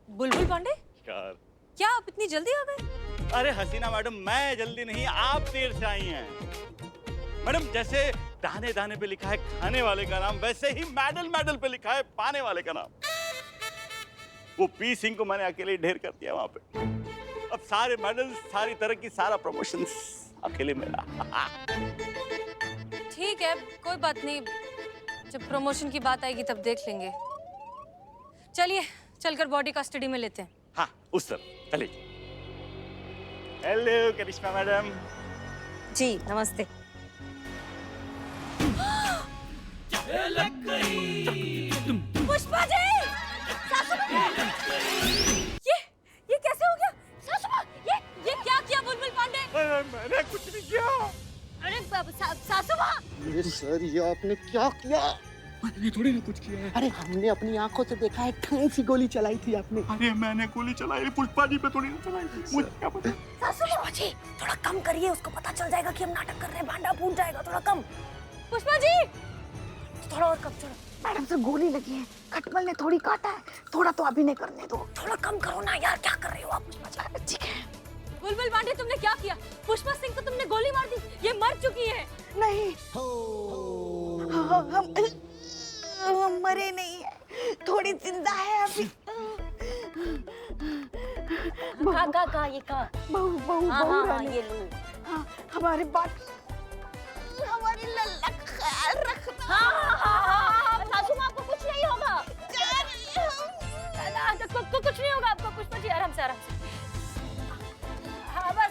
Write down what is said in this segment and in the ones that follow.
बुलबुल पांडे, यार क्या आप इतनी जल्दी आ गए? अरे हसीना मैडम, मैं जल्दी नहीं, आप देर से आई हैं। मैडम, जैसे दाने दाने पे लिखा है खाने वाले का नाम, वैसे ही मेडल मेडल पे लिखा है पाने वाले का नाम। वो पी सिंह को मैंने अकेले ही ढेर कर दिया वहां पे। अब सारे मेडल, सारी तरक्की, सारा प्रमोशंस अकेले मेरा। ठीक है, कोई बात नहीं, जब प्रमोशन की बात आएगी तब देख लेंगे। चलिए चलकर बॉडी कस्टडी में लेते हैं। हाँ, उस तरफ चलिए। हेलो करिश्मा मैडम। जी नमस्ते। पुष्पा जी! सासू माँ! ये कैसे हो गया? सासू माँ, ये क्या किया बुलबुल पांडे? मैंने कुछ नहीं किया। अरे सासू माँ! ये सर, ये आपने क्या किया? मैंने थोड़ी ना कुछ किया है। अरे हमने अपनी आंखों से देखा है, कौन सी गोली चलाई थी आपने? अरे मैंने गोली चलाई, पुष्पा जी पे थोड़ी ना चलाई थी। मुझे क्या पता। सासू माँ जी, थोड़ा कम करिए, उसको पता चल जाएगा कि हम नाटक कर रहे हैं, भांडा फूट जाएगा, थोड़ा कम। पुष्पा जी, थोड़ा और कम, थोड़ा। मैडम से गोली लगी है, खटमल ने थोड़ी काटा है, थोड़ा तो अभी नहीं करने दो। थोड़ा कम करो ना यार, क्या कर रहे हो आप? पुष्पा जी ठीक है। बुलबुल पांडे, तुमने क्या किया? पुष्पा सिंह को तुमने गोली मार दी, ये मर चुकी है। नहीं, हम मरे नहीं है, थोड़ी जिंदा है अभी। का ये का बहू रानी। ये लो। हाँ, हमारी बात, हमारी लल्ला का ख्याल रखना। हाँ, सासू माँ, आपको कुछ नहीं होगा। जा रही हूँ। कुछ नहीं होगा आपको। पुष्पा जी आराम से, आराम से। हाँ, बस।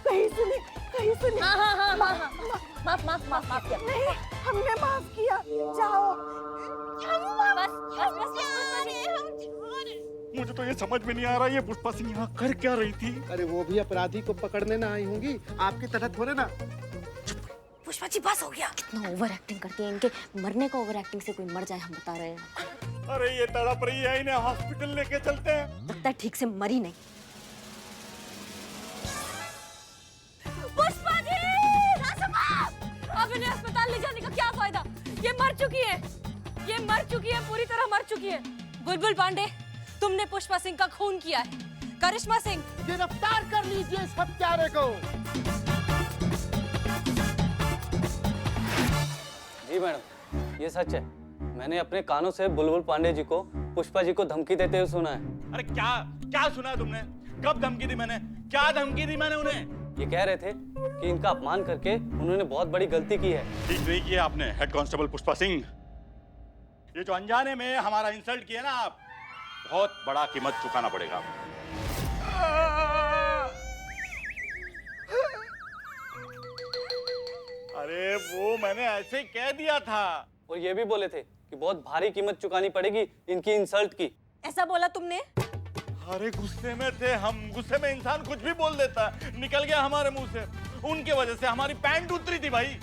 कहीं सुनी, कहीं सुनी। हाँ। माफ किया। नहीं, हमने माफ किया, जाओ। बस। मुझे तो ये समझ में नहीं आ रहा, ये पुष्पा सिंह यहाँ कर क्या रही थी? अरे वो भी अपराधी को पकड़ने ना आई होंगी, आपकी तरह थोड़े ना। पुष्पा जी बस हो गया। कितना ओवर एक्टिंग करती है, इनके मरने का ओवर एक्टिंग से कोई मर जाए, हम बता रहे हैं। अरे ये तड़प रही है, इन्हें हॉस्पिटल लेके चलते हैं। लगता है ठीक से मरी नहीं। पुष्पा जी! अब इन्हें अस्पताल ले जाने का क्या फायदा? ये मर चुकी है, पूरी तरह मर चुकी है। बुलबुल पांडे, तुमने पुष्पा सिंह का खून किया है। करिश्मा सिंह, गिरफ्तार कर लीजिए इस हत्यारे को। जी मैडम, ये सच है। मैंने अपने कानों से बुलबुल पांडे जी को पुष्पा जी को धमकी देते हुए सुना है। अरे क्या सुना है तुमने? कब धमकी दी मैंने? क्या धमकी दी मैंने उन्हें? ये कह रहे थे कि इनका अपमान करके उन्होंने बहुत बड़ी गलती की है। ठीक नहीं किया आपने हेड कांस्टेबल पुष्पा सिंह। ये जो अनजाने में हमारा इंसल्ट किया ना आप, बहुत बड़ा कीमत चुकाना पड़ेगा आपको। अरे वो मैंने ऐसे कह दिया था। और ये भी बोले थे कि बहुत भारी कीमत चुकानी पड़ेगी इनकी इंसल्ट की। ऐसा बोला तुमने? अरे गुस्से में थे हम, गुस्से में इंसान कुछ भी बोल देता है, निकल गया हमारे मुंह से। उनके वजह से हमारी पैंट उतरी थी भाई।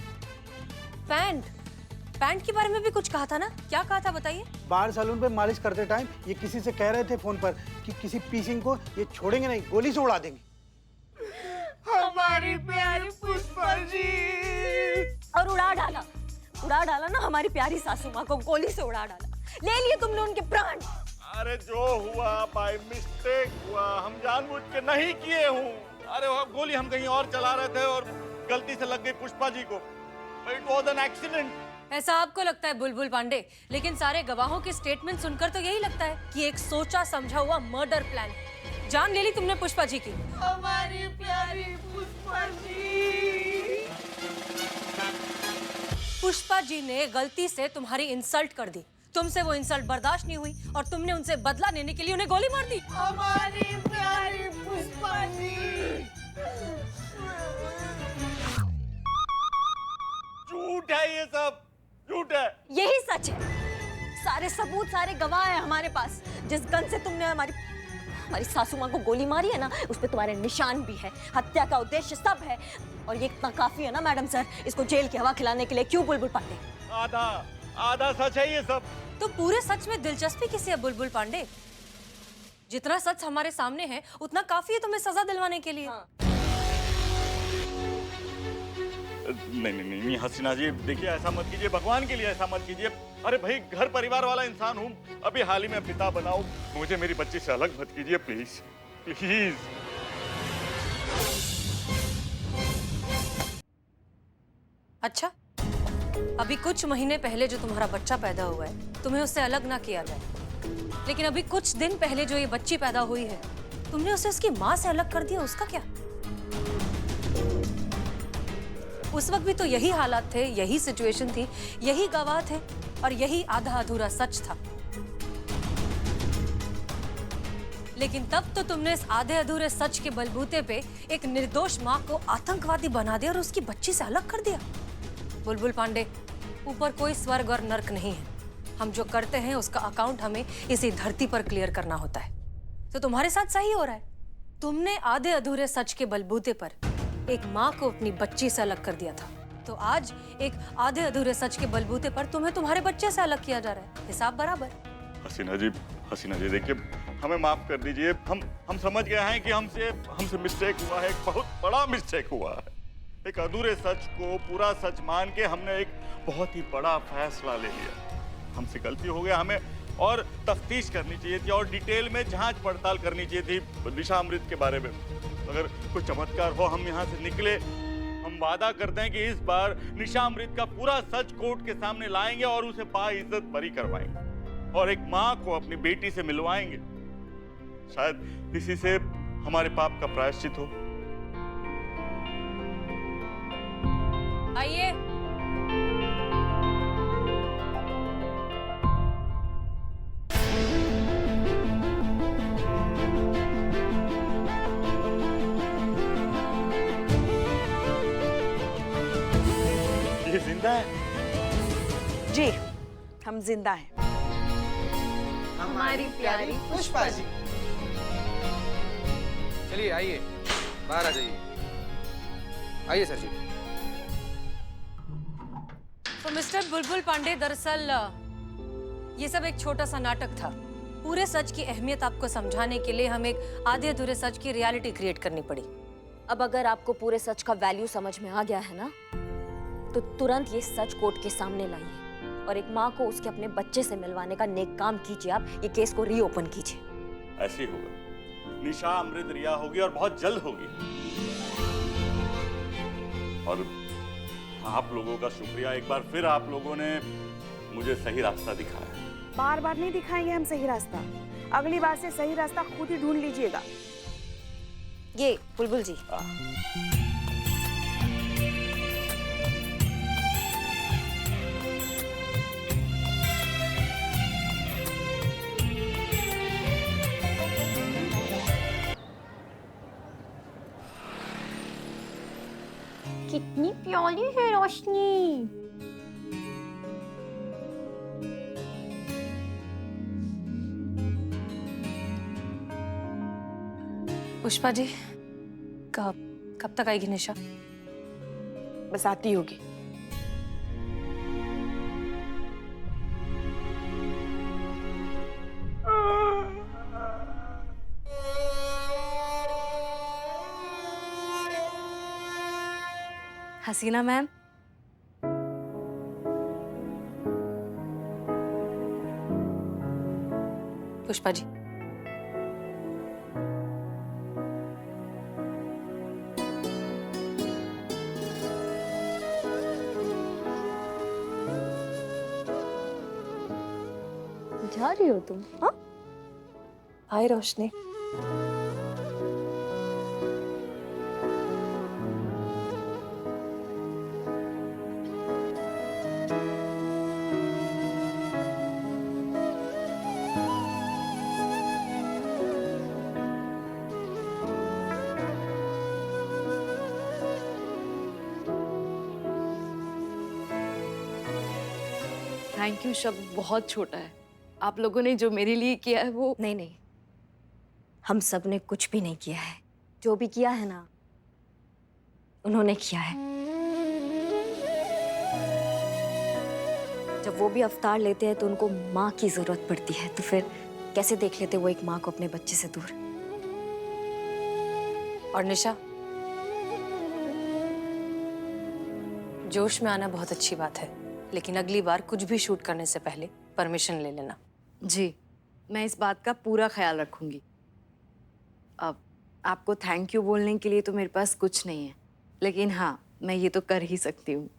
पैंट के बारे में भी कुछ कहा था ना? क्या कहा था बताइए? बार सैलून पे मालिश करते टाइम ये किसी से कह रहे थे फोन पर कि किसी पीसिंग को ये छोड़ेंगे नहीं, गोली से उड़ा देंगे। हमारी प्यारी पुष्पा जी। और उड़ा डाला ना हमारी प्यारी सासू माँ को, गोली से उड़ा डाला। ले लिए तुमने उनके प्राण। अरे जो हुआ बाय मिस्टेक हुआ, हम जानबूझ के नहीं किए हूँ। अरे वो गोली हम कहीं और चला रहे थे और गलती से लग गई पुष्पा जी को। It was an accident. ऐसा आपको लगता है बुलबुल पांडे, लेकिन सारे गवाहों के स्टेटमेंट सुनकर तो यही लगता है कि एक सोचा समझा हुआ मर्डर प्लान। जान ले ली तुमने पुष्पा जी की। हमारी प्यारी पुष्पा जी। पुष्पा जी ने गलती से तुम्हारी इंसल्ट कर दी, तुमसे वो इंसल्ट बर्दाश्त नहीं हुई और तुमने उनसे बदला लेने के लिए उन्हें गोली मार दी। हमारी प्यारी पुष्पा जी। झूठ है ये सब, झूठ है। यही सच है। सारे सबूत, सारे गवाह हैं हमारे पास। जिस गन से तुमने हमारी सासू माँ को गोली मारी है ना, उस पे तुम्हारे निशान भी है, हत्या का उद्देश्य सब है। और ये इतना काफी है ना मैडम सर, इसको जेल की हवा खिलाने के लिए। क्यों बुलबुल पांडे? आधा सच है ये सब। तो पूरे सच में दिलचस्पी किसी है बुलबुल पांडे? जितना सच हमारे सामने है उतना काफी है तुम्हें सजा दिलवाने के लिए। नहीं नहीं नहीं नहीं, हसीना जी देखिए ऐसा मत कीजिए, भगवान के लिए ऐसा मत कीजिए। अरे भाई घर परिवार वाला इंसान हूँ, अभी हाल ही में पिता बनाऊं, मुझे मेरी बच्ची से अलग मत कीजिए प्लीज प्लीज। अच्छा, अभी कुछ महीने पहले जो तुम्हारा बच्चा पैदा हुआ है तुम्हें उससे अलग ना किया जाए, लेकिन अभी कुछ दिन पहले जो ये बच्ची पैदा हुई है तुमने उसे उसकी माँ से अलग कर दिया, उसका क्या? उस वक्त भी तो यही हालात थे, यही सिचुएशन थी, यही गवाह थे और यही आधा अधूरा सच था। लेकिन तब तो तुमने इस आधे अधूरे सच के बलबूते पे एक निर्दोष माँ को आतंकवादी बना दिया और उसकी बच्ची से अलग कर दिया। बुलबुल पांडे, ऊपर कोई स्वर्ग और नर्क नहीं है। हम जो करते हैं उसका अकाउंट हमें इसी धरती पर क्लियर करना होता है। तो तुम्हारे साथ सही हो रहा है। तुमने आधे अधूरे सच के बलबूते पर एक माँ को अपनी बच्ची से अलग कर दिया था, तो आज एक आधे अधूरे सच के बलबूते पर तुम्हें तुम्हारे बच्चे से अलग किया जा रहा है। हिसाब बराबर। हसीना जी देखिए हमें माफ कर दीजिए, हम समझ गए हैं कि हमसे मिस्टेक हुआ है, एक बहुत बड़ा मिस्टेक हुआ है। एक अधूरे सच को पूरा सच मान के हमने एक बहुत ही बड़ा फैसला ले लिया। हमसे गलती हो गया, हमें और तफ्तीश करनी चाहिए थी और डिटेल में जांच पड़ताल करनी चाहिए थी निशा अमृत के बारे में। अगर कोई चमत्कार हो हम यहाँ से निकले, हम वादा करते हैं कि इस बार निशा अमृत का पूरा सच कोर्ट के सामने लाएंगे और उसे बाइज्जत बरी करवाएंगे और एक माँ को अपनी बेटी से मिलवाएंगे। शायद इसी से हमारे पाप का प्रायश्चित हो। आइए। ये जिंदा है? जी, हम जिंदा हैं। हमारी प्यारी पुष्पा जी। चलिए आइए, बाहर आ जाइए। आइए सर जी। तो मिस्टर बुलबुल पांडे, दरअसल ये सब एक छोटा सा नाटक था। पूरे सच की अहमियत आपको समझाने के लिए हमें एक आधे अधूरे सच की रियलिटी क्रिएट करनी पड़ी। अब अगर आपको पूरे सच का वैल्यू समझ में आ गया है ना, तो तुरंत ये सच कोर्ट के सामने लाइए और एक माँ को उसके अपने बच्चे से मिलवाने का नेक काम कीजिए। आप ये केस को रीओपन कीजिए। ऐसे ही होगा, निशा अमृत रिया होगी और बहुत जल्द होगी। और आप लोगों का शुक्रिया, एक बार फिर आप लोगों ने मुझे सही रास्ता दिखाया। बार बार नहीं दिखाएंगे हम सही रास्ता, अगली बार से सही रास्ता खुद ही ढूंढ लीजिएगा। ये बुलबुल जी, कितनी प्यारी है रोशनी। पुष्पा जी, कब तक आएगी निशा? बस आती होगी। हसीना मैम, पुष्पा जी, जा रही हो तुम? हाँ, हाय रोशनी। थैंक यू शब्द बहुत छोटा है। आप लोगों ने जो मेरे लिए किया है वो नहीं नहीं, हम सब ने कुछ भी नहीं किया है। जो भी किया है ना, उन्होंने किया है। जब वो भी अवतार लेते हैं तो उनको माँ की जरूरत पड़ती है, तो फिर कैसे देख लेते वो एक माँ को अपने बच्चे से दूर। और निशा, जोश में आना बहुत अच्छी बात है, लेकिन अगली बार कुछ भी शूट करने से पहले परमिशन ले लेना। जी, मैं इस बात का पूरा ख्याल रखूंगी। अब आपको थैंक यू बोलने के लिए तो मेरे पास कुछ नहीं है, लेकिन हाँ, मैं ये तो कर ही सकती हूँ।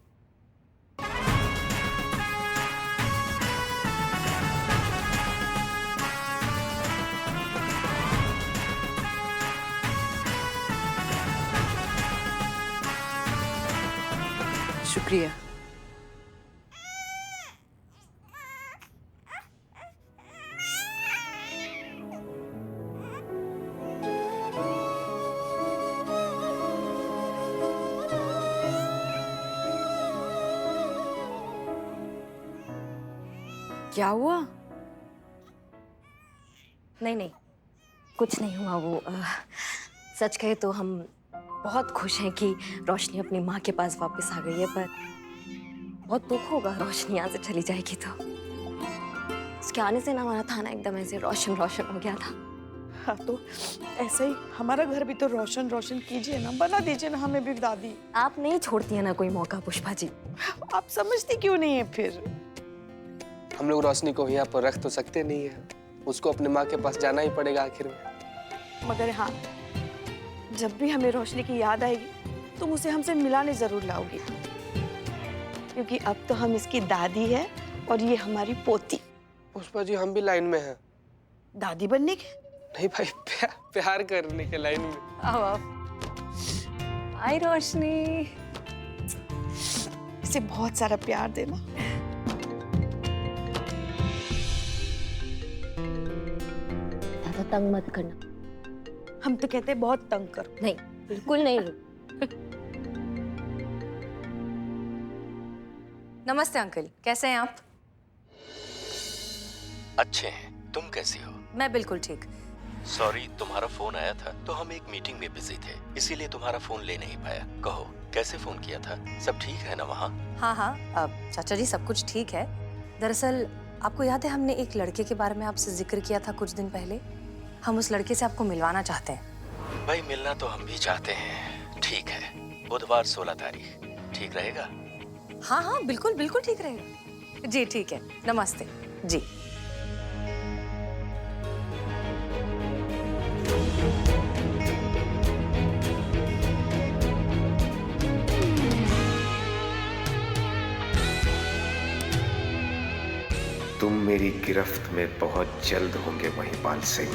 शुक्रिया। क्या हुआ? नहीं, कुछ नहीं हुआ। वो सच कहे तो हम बहुत खुश हैं कि रोशनी अपनी माँ के पास वापस आ गई है, पर बहुत दुख होगा रोशनी यहाँ से चली जाएगी तो। उसके आने से ना हमारा थाना एकदम ऐसे रोशन रोशन हो गया था। हाँ, तो ऐसे ही हमारा घर भी तो रोशन रोशन कीजिए ना, बना दीजिए ना हमें भी दादी। आप नहीं छोड़ती है ना कोई मौका पुष्पा जी। आप समझती क्यों नहीं है फिर? हम लोग रोशनी को यहाँ पर रख तो सकते नहीं है, उसको अपने माँ के पास जाना ही पड़ेगा आखिर में। मगर हाँ, जब भी हमें रोशनी की याद आएगी तुम उसे हमसे मिलाने जरूर लाओगी, क्योंकि अब तो हम इसकी दादी है और ये हमारी पोती। पुष्पा जी, हम भी लाइन में हैं। दादी बनने के? नहीं भाई, प्यार करने के लाइन में। आओ आई रोशनी, इसे बहुत सारा प्यार देना। ज्यादा तंग मत करना। हम तो कहते हैं बहुत तंग करो। नहीं, बिल्कुल नहीं। नमस्ते अंकल, कैसे हैं आप? अच्छे हैं, तुम कैसी हो? मैं बिल्कुल ठीक। सॉरी, तुम्हारा फोन आया था तो हम एक मीटिंग में बिजी थे, इसीलिए तुम्हारा फोन ले नहीं पाया। कहो, कैसे फोन किया था? सब ठीक है ना वहाँ? हाँ, अब चाचा जी सब कुछ ठीक है। दरअसल आपको याद है हमने एक लड़के के बारे में आपसे जिक्र किया था कुछ दिन पहले। हम उस लड़के से आपको मिलवाना चाहते हैं। भाई, मिलना तो हम भी चाहते हैं। ठीक है, बुधवार 16 तारीख ठीक रहेगा? हाँ, बिल्कुल बिल्कुल ठीक रहेगा। जी ठीक है, नमस्ते जी। तुम मेरी गिरफ्त में बहुत जल्द होंगे महिपाल सिंह।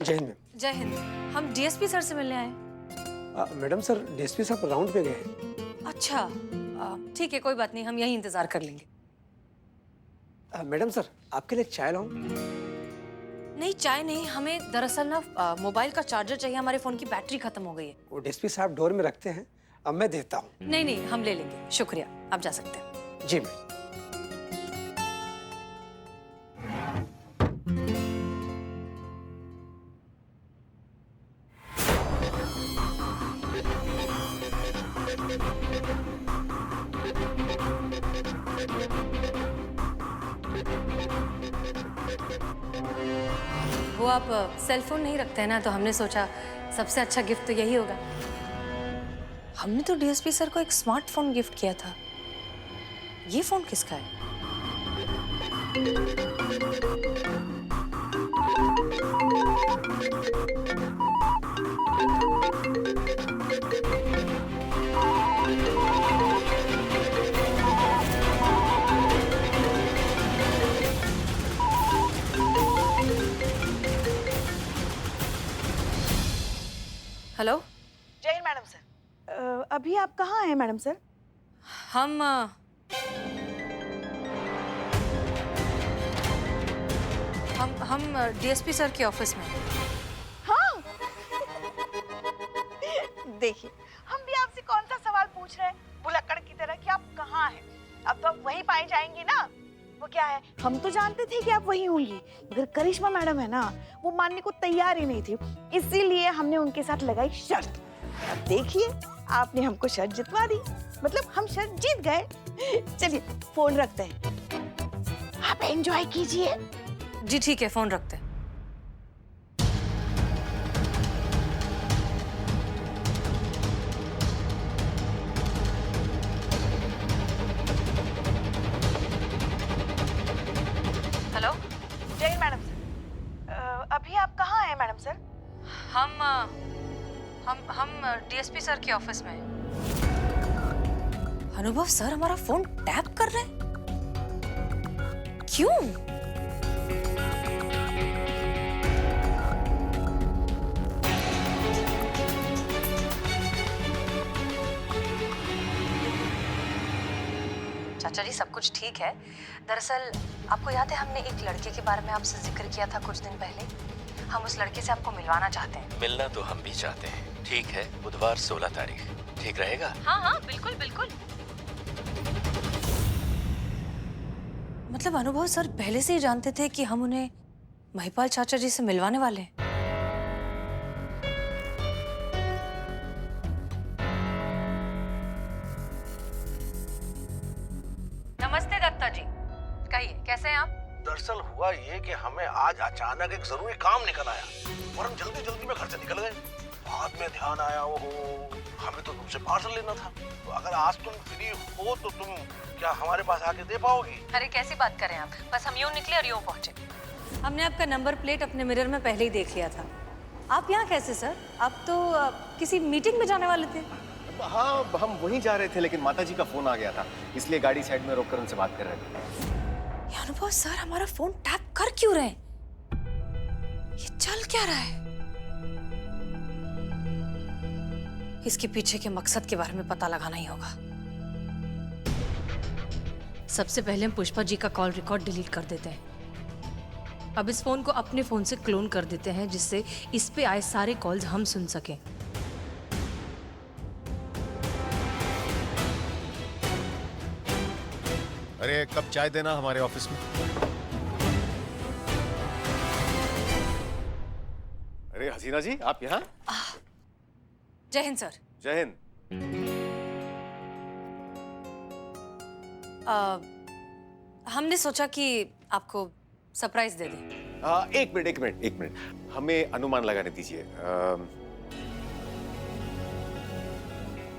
जय हिंद। जय हिंद। हम डीएसपी सर से मिलने आए। मैडम सर, डीएसपी साहब राउंड पे गए हैं। अच्छा, ठीक है, कोई बात नहीं, हम यहीं इंतजार कर लेंगे। मैडम सर, आपके लिए चाय लाऊं? नहीं, चाय नहीं, हमें दरअसल ना मोबाइल का चार्जर चाहिए, हमारे फोन की बैटरी खत्म हो गई है। वो डीएसपी साहब डोर में रखते हैं, अब मैं देता हूँ। नहीं, हम ले लेंगे, शुक्रिया, आप जा सकते हैं। जी मैम। वो आप सेल फोन नहीं रखते हैं ना, तो हमने सोचा सबसे अच्छा गिफ्ट तो यही होगा। हमने तो डीएसपी सर को एक स्मार्टफोन गिफ्ट किया था। ये फोन किसका है? हेलो। जय हिंद मैडम सर। अभी आप कहाँ हैं मैडम सर? हम डीएसपी सर के ऑफिस में। हाँ। देखिए, हम भी आपसे कौन सा सवाल पूछ रहे हैं भुलक्कड़ की तरह कि आप कहाँ हैं? अब तो आप वहीं पाई जाएंगी ना। वो क्या है, हम तो जानते थे कि आप वहीं होंगी, मगर करिश्मा मैडम है ना, वो मानने को तैयार ही नहीं थी, इसीलिए हमने उनके साथ लगाई शर्त। अब देखिए, आपने हमको शर्त जितवा दी, मतलब हम शर्त जीत गए। चलिए फोन रखते हैं, आप एंजॉय कीजिए। जी ठीक है, फोन रखते हैं। डीएसपी सर के ऑफिस में। अनुभव सर हमारा फोन टैप कर रहे हैं? क्यों? चाचा जी सब कुछ ठीक है। दरअसल आपको याद है हमने एक लड़के के बारे में आपसे जिक्र किया था कुछ दिन पहले। हम उस लड़के से आपको मिलवाना चाहते हैं। मिलना तो हम भी चाहते हैं। ठीक है, बुधवार 16 तारीख ठीक रहेगा? हाँ हाँ बिल्कुल बिल्कुल। मतलब अनुभव सर पहले से ही जानते थे कि हम उन्हें महिपाल चाचा जी से मिलवाने वाले हैं। नमस्ते दत्ता जी, कहिए कैसे हैं आप? दरअसल हुआ ये कि हमें आज अचानक एक जरूरी काम निकल आया और हम जल्दी जल्दी में घर से निकल गए। बाद में ध्यान आया वो हमें तो तुमसे पार्सल लेना था। तो अगर आज तुम फ्री हो तो तुम क्या हमारे पास आके दे पाओगी? अरे कैसी बात करें आप, बस हम यूं निकले और यूं पहुंचे। हमने आपका नंबर प्लेट अपने मिरर में पहले ही देख लिया था। आप यहाँ कैसे सर? आप तो किसी मीटिंग में जाने वाले थे। हाँ, हम वहीं जा रहे थे लेकिन माताजी का फोन आ गया था, इसलिए गाड़ी साइड में रोककर उनसे बात कर रहे थे। ये अनुभव सर हमारा फोन टैप कर क्यों रहे हैं? ये चल क्या रहा है? इसके पीछे के मकसद के बारे में पता लगाना ही होगा। सबसे पहले हम पुष्पा जी का कॉल रिकॉर्ड डिलीट कर देते हैं। अब इस फोन को अपने फोन से क्लोन कर देते हैं जिससे इस पे आए सारे कॉल्स हम सुन सकें। अरे कब चाय देना हमारे ऑफिस में। अरे हसीना जी आप यहाँ? जय हिंद सर। जय हिंद। हमने सोचा कि आपको सरप्राइज दे दें। एक मिनट हमें अनुमान लगाने दीजिए।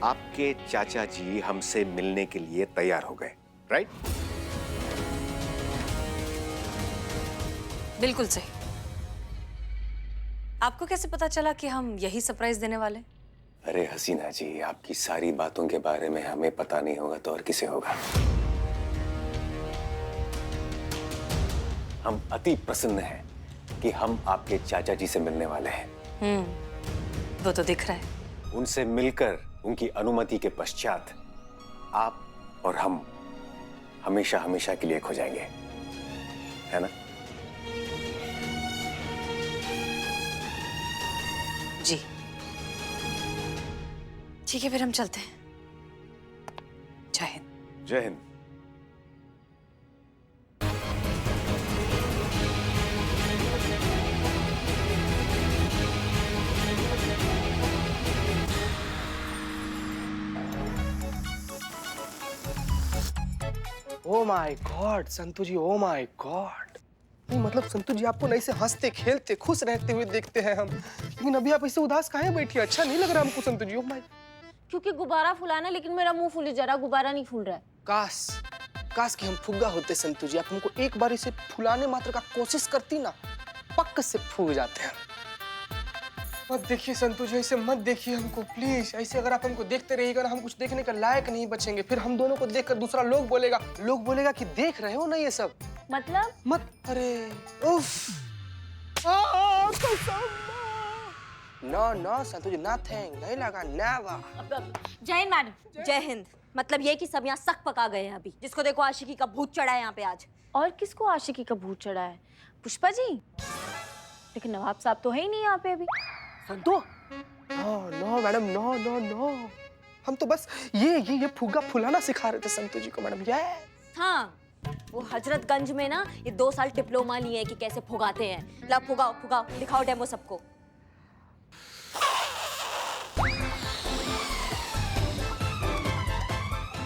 आपके चाचा जी हमसे मिलने के लिए तैयार हो गए, राइट? बिल्कुल सही। आपको कैसे पता चला कि हम यही सरप्राइज देने वाले? अरे हसीना जी, आपकी सारी बातों के बारे में हमें पता नहीं होगा तो और किसे होगा। हम अति प्रसन्न हैं कि हम आपके चाचा जी से मिलने वाले हैं। वो तो दिख रहा है। उनसे मिलकर उनकी अनुमति के पश्चात आप और हम हमेशा हमेशा के लिए खो जाएंगे, है ना? जी ठीक है, फिर हम चलते हैं। Jai Hind. Jai Hind. Oh my God Santu ji, oh my God. नहीं मतलब संतू जी आपको नहीं से हंसते खेलते खुश रहते हुए देखते हैं हम, लेकिन अभी आप ऐसे उदास काहे बैठी? अच्छा नहीं लग रहा हमको संतू जी। Oh my. क्योंकि गुब्बारा फुलाना, लेकिन मेरा मुंह फूली जा रहा, गुब्बारा नहीं फूल रहा है। काश कि हम फुग्गा होते संतू जी। आप हमको एक बार इसे फुलाने मात्र का कोशिश करती ना, पक्क से फूल जाते हैं। मत देखिए संतू जी, ऐसे मत देखिए हमको प्लीज। ऐसे अगर आप हमको देखते रहिएगा ना, हम कुछ देखने का लायक नहीं बचेंगे। फिर हम दोनों को देखकर दूसरा लोग बोलेगा कि देख रहे हो ना ये सब। मतलब मत। अरे उफ। नो संतू जी, नथिंग, नहीं लगा, नेवर। जय हिंद मैडम। जय हिंद। मतलब ये कि सब यहाँ सक पका गए हैं अभी। जिसको देखो आशिकी का भूत चढ़ा है यहाँ पे आज। और किसको आशिकी का भूत चढ़ा है? पुष्पा जी? लेकिन नवाब साहब तो है ही नहीं यहाँ पे अभी। संतू? No madam, no. हम तो बस ये फुग्गा फुलाना सिखा रहे थे संतू जी को मैडम। हाँ, वो हजरतगंज में ना ये 2 साल डिप्लोमा लिए है कि कैसे फुगाते हैं। ला फुगाओ, दिखाओ डेमो सबको।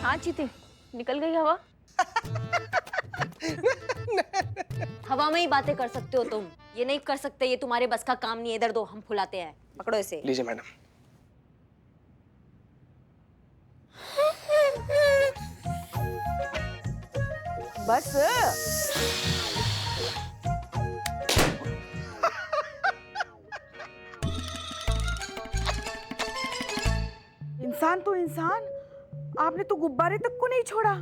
हाँ चीते, निकल गई हवा। हवा में ही बातें कर सकते हो तुम, ये नहीं कर सकते। ये तुम्हारे बस का काम नहीं है। इधर दो, हम फुलाते हैं। पकड़ो इसे। लीजिए मैडम। बस इंसान तो इंसान, आपने तो गुब्बारे तक को नहीं छोड़ा।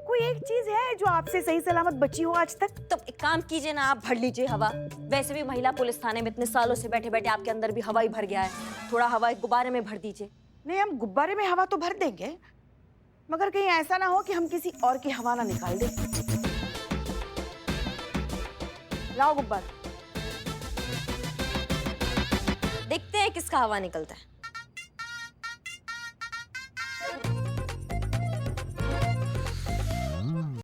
कोई एक चीज है जो आपसे सही सलामत बची हो आज तक? तो एक काम कीजिए ना, आप भर लीजिए हवा। वैसे भी महिला पुलिस थाने में इतने सालों से बैठे बैठे आपके अंदर भी हवा ही भर गया है, थोड़ा हवा एक गुब्बारे में भर दीजिए। नहीं, हम गुब्बारे में हवा तो भर देंगे, मगर कहीं ऐसा ना हो कि हम किसी और की हवा ना निकाल दें। लाओ गुब्बारा। देखते हैं किसका हवा निकलता है।